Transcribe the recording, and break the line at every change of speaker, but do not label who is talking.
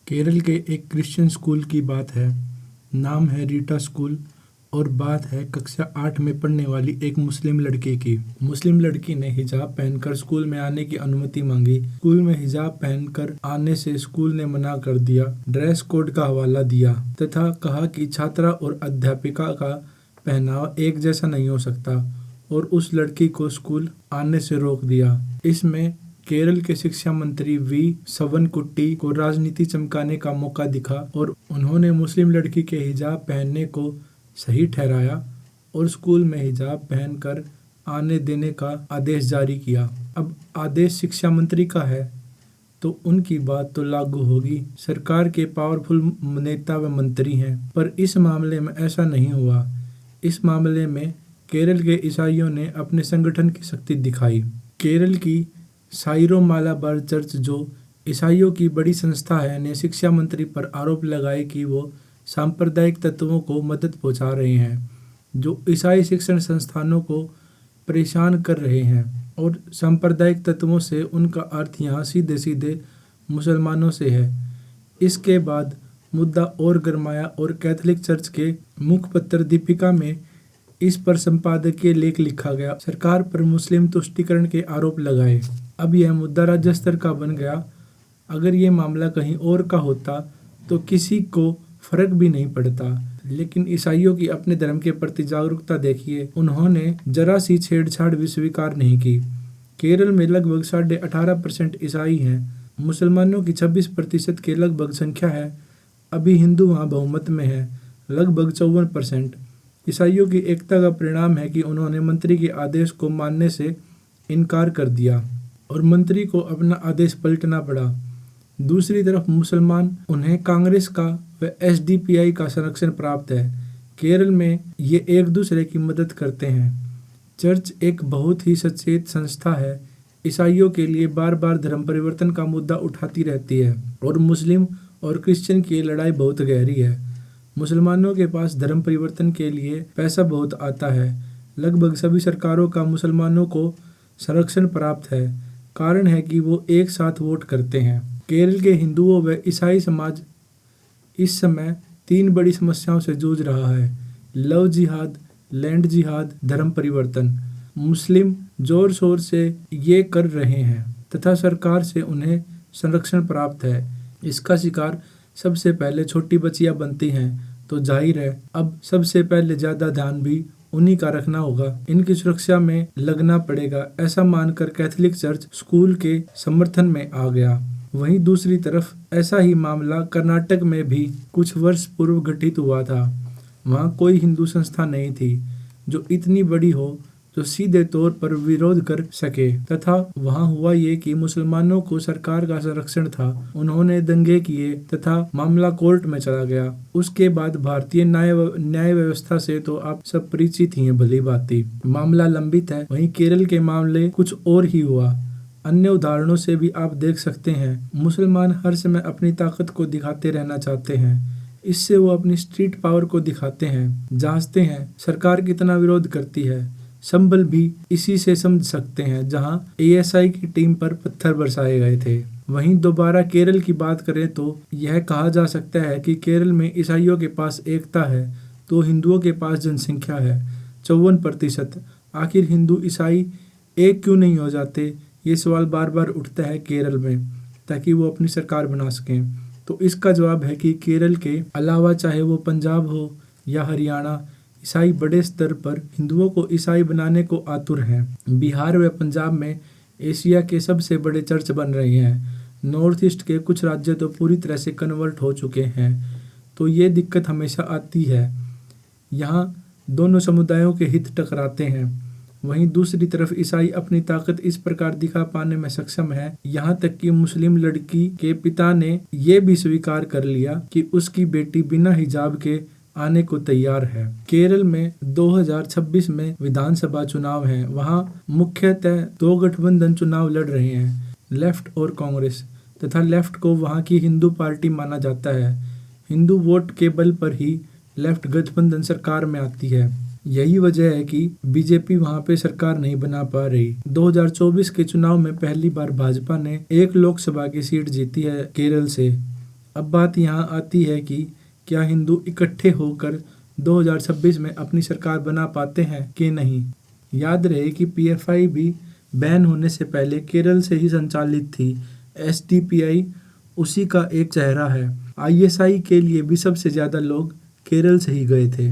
केरल के एक Christian school की बात है। नाम है रीटा स्कूल और बात है कक्षा 8 में पढ़ने वाली एक मुस्लिम लड़की की। मुस्लिम लड़की ने हिजाब पहनकर स्कूल में आने की अनुमति मांगी। स्कूल में हिजाब पहनकर आने से स्कूल ने मना कर दिया। ड्रेस कोड का हवाला दिया तथा कहा कि छात्रा और अध्यापिका का पहनावा एक जैसा नहीं हो सकता और उस लड़की को स्कूल आने से रोक दिया। इसमें केरल के शिक्षा मंत्री वी सवनकुट्टी को राजनीति चमकाने का मौका दिखा और उन्होंने मुस्लिम लड़की के हिजाब पहनने को सही ठहराया और स्कूल में हिजाब पहनकर आने देने का आदेश जारी किया। अब आदेश शिक्षा मंत्री का है तो उनकी बात तो लागू होगी। सरकार के पावरफुल नेता व मंत्री हैं, पर इस मामले में ऐसा नहीं हुआ। इस मामले में केरल के ईसाइयों ने अपने संगठन की शक्ति दिखाई। केरल की साइरो मालाबार चर्च, जो ईसाइयों की बड़ी संस्था है, ने शिक्षा मंत्री पर आरोप लगाए कि वो सांप्रदायिक तत्वों को मदद पहुंचा रहे हैं जो ईसाई शिक्षण संस्थानों को परेशान कर रहे हैं, और सांप्रदायिक तत्वों से उनका अर्थ यहाँ सीधे सीधे मुसलमानों से है। इसके बाद मुद्दा और गरमाया और कैथोलिक चर्च के मुखपत्र दीपिका में इस पर संपादकीय लेख लिखा गया। सरकार पर मुस्लिम तुष्टीकरण के आरोप लगाए। अब यह मुद्दा राज्य स्तर का बन गया। अगर ये मामला कहीं और का होता तो किसी को फर्क भी नहीं पड़ता, लेकिन ईसाइयों की अपने धर्म के प्रति जागरूकता देखिए। उन्होंने जरा सी छेड़छाड़ भी स्वीकार नहीं की। केरल में लगभग 18.5% ईसाई हैं। मुसलमानों की 26% के लगभग संख्या है। अभी हिंदू वहाँ बहुमत में है, लगभग 54%। ईसाइयों की एकता का परिणाम है कि उन्होंने मंत्री के आदेश को मानने से इनकार कर दिया और मंत्री को अपना आदेश पलटना पड़ा। दूसरी तरफ मुसलमान, उन्हें कांग्रेस का व एसडीपीआई का संरक्षण प्राप्त है। केरल में ये एक दूसरे की मदद करते हैं। चर्च एक बहुत ही सचेत संस्था है। ईसाइयों के लिए बार बार धर्म परिवर्तन का मुद्दा उठाती रहती है और मुस्लिम और क्रिश्चियन की लड़ाई बहुत गहरी है। मुसलमानों के पास धर्म परिवर्तन के लिए पैसा बहुत आता है। लगभग सभी सरकारों का मुसलमानों को संरक्षण प्राप्त है। कारण है कि वो एक साथ वोट करते हैं। केरल के हिंदुओं व ईसाई समाज इस समय 3 बड़ी समस्याओं से जूझ रहा है: लव जिहाद, लैंड जिहाद, धर्म परिवर्तन। मुस्लिम जोर शोर से ये कर रहे हैं तथा सरकार से उन्हें संरक्षण प्राप्त है। इसका शिकार सबसे पहले छोटी बच्चियां बनती हैं, तो जाहिर है अब सबसे पहले ज़्यादा ध्यान भी उन्हीं का रखना होगा। इनकी सुरक्षा में लगना पड़ेगा, ऐसा मानकर कैथोलिक चर्च स्कूल के समर्थन में आ गया। वहीं दूसरी तरफ ऐसा ही मामला कर्नाटक में भी कुछ वर्ष पूर्व घटित हुआ था। वहाँ कोई हिंदू संस्था नहीं थी जो इतनी बड़ी हो जो सीधे तौर पर विरोध कर सके, तथा वहाँ हुआ ये कि मुसलमानों को सरकार का संरक्षण था। उन्होंने दंगे किए तथा मामला कोर्ट में चला गया। उसके बाद भारतीय न्याय व्यवस्था से तो आप सब परिचित ही हैं, भली भांति। मामला लंबित है। वहीं केरल के मामले कुछ और ही हुआ। अन्य उदाहरणों से भी आप देख सकते हैं। मुसलमान हर समय अपनी ताकत को दिखाते रहना चाहते हैं। इससे वो अपनी स्ट्रीट पावर को दिखाते हैं, जांचते हैं सरकार कितना विरोध करती है। संभल भी इसी से समझ सकते हैं, जहां एएसआई की टीम पर पत्थर बरसाए गए थे। वहीं दोबारा केरल की बात करें तो यह कहा जा सकता है कि केरल में ईसाइयों के पास एकता है तो हिंदुओं के पास जनसंख्या है 54%। आखिर हिंदू ईसाई एक क्यों नहीं हो जाते, ये सवाल बार बार उठता है केरल में, ताकि वो अपनी सरकार बना सकें। तो इसका जवाब है कि केरल के अलावा चाहे वो पंजाब हो या हरियाणा, ईसाई बड़े स्तर पर हिंदुओं को ईसाई बनाने को आतुर हैं। बिहार व पंजाब में एशिया के सबसे बड़े चर्च बन रहे हैं। नॉर्थ ईस्ट के कुछ राज्य तो पूरी तरह से कन्वर्ट हो चुके हैं। तो ये दिक्कत हमेशा आती है। यहाँ दोनों समुदायों के हित टकराते हैं। वहीं दूसरी तरफ ईसाई अपनी ताकत इस प्रकार दिखा पाने में सक्षम है, यहाँ तक कि मुस्लिम लड़की के पिता ने ये भी स्वीकार कर लिया कि उसकी बेटी बिना हिजाब के आने को तैयार है। केरल में 2026 में विधानसभा चुनाव हैं। वहाँ मुख्यतः 2 गठबंधन चुनाव लड़ रहे हैं, लेफ्ट और कांग्रेस, तथा लेफ्ट को वहाँ की हिंदू पार्टी माना जाता है। हिंदू वोट के बल पर ही लेफ्ट गठबंधन सरकार में आती है। यही वजह है कि बीजेपी वहाँ पे सरकार नहीं बना पा रही। 2024 के चुनाव में पहली बार भाजपा ने 1 लोकसभा की सीट जीती है केरल से। अब बात यहाँ आती है कि क्या हिंदू इकट्ठे होकर 2026 में अपनी सरकार बना पाते हैं कि नहीं। याद रहे कि पीएफआई भी बैन होने से पहले केरल से ही संचालित थी। एसडीपीआई उसी का एक चेहरा है। आईएसआई के लिए भी सबसे ज़्यादा लोग केरल से ही गए थे।